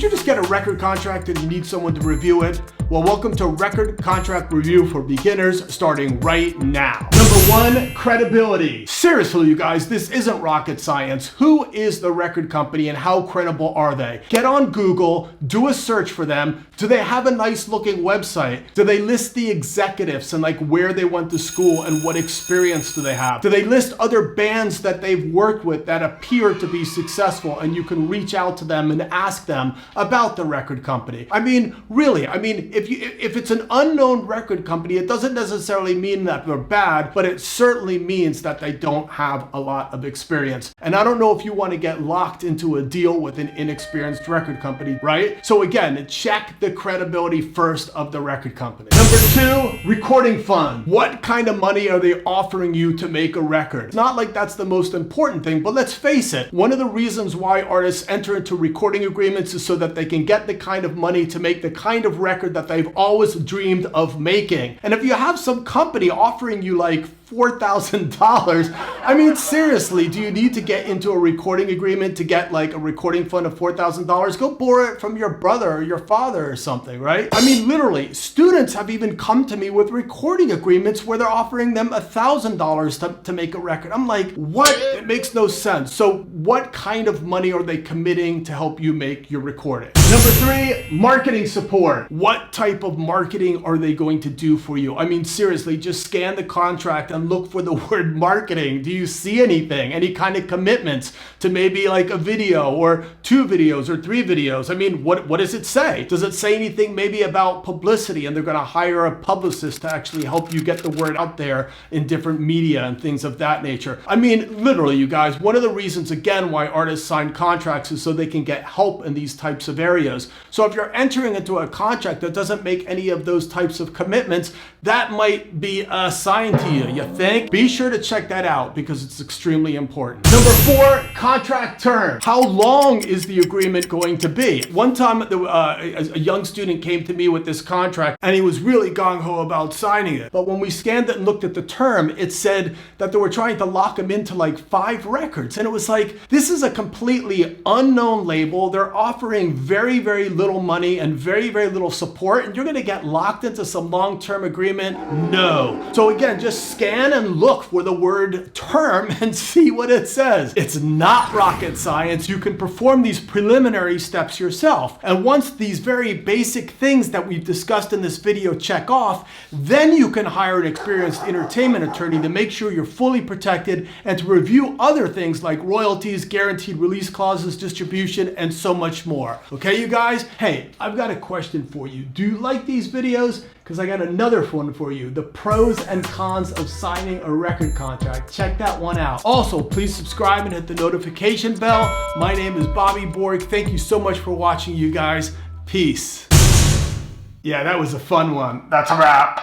Did you just get a record contract and you need someone to review it? Well, welcome to Record Contract Review for Beginners, starting right now. Number one, credibility. Seriously, you guys, this isn't rocket science. Who is the record company and how credible are they? Get on Google, do a search for them. Do they have a nice looking website? Do they list the executives and like where they went to school and what experience do they have? Do they list other bands that they've worked with that appear to be successful and you can reach out to them and ask them about the record company? I mean, really, if it's an unknown record company, it doesn't necessarily mean that they're bad, but it certainly means that they don't have a lot of experience. And I don't know if you want to get locked into a deal with an inexperienced record company, right? So again, check the credibility first of the record company. Number two, recording fund. What kind of money are they offering you to make a record? It's not like that's the most important thing, but let's face it, one of the reasons why artists enter into recording agreements is so that they can get the kind of money to make the kind of record that they've always dreamed of making. And if you have some company offering you like $4,000, I mean, seriously, do you need to get into a recording agreement to get like a recording fund of $4,000? Go borrow it from your brother or your father or something, right? I mean, literally, students have even come to me with recording agreements where they're offering them $1,000 to make a record. I'm like, what? It makes no sense. So what kind of money are they committing to help you make your recording? Number three, marketing support. What type of marketing are they going to do for you? I mean, seriously, just scan the contract and look for the word marketing. Do you see anything? Any kind of commitments to maybe like a video or 2 videos or 3 videos? I mean, what does it say? Does it say anything maybe about publicity and they're going to hire a publicist to actually help you get the word out there in different media and things of that nature? I mean, literally, you guys, one of the reasons, again, why artists sign contracts is so they can get help in these types of areas. So if you're entering into a contract that doesn't make any of those types of commitments, that might be a sign to you. You think? Be sure to check that out because it's extremely important. Number four, contract term. How long is the agreement going to be? One time, a young student came to me with this contract and he was really gung-ho about signing it. But when we scanned it and looked at the term, it said that they were trying to lock him into like 5 records. And it was like, this is a completely unknown label. They're offering very, very little money and very, very little support. And you're going to get locked into some long-term agreement? No. So again, just scan and look for the word term and see what it says. It's not rocket science. You can perform these preliminary steps yourself. And once these very basic things that we've discussed in this video check off, then you can hire an experienced entertainment attorney to make sure you're fully protected and to review other things like royalties, guaranteed release clauses, distribution, and so much more. Okay, you guys? Hey, I've got a question for you. Do you like these videos? Because I got another one for you, the pros and cons of signing a record contract. Check that one out. Also, please subscribe and hit the notification bell. My name is Bobby Borg. Thank you so much for watching, you guys. Peace. Yeah, that was a fun one. That's a wrap.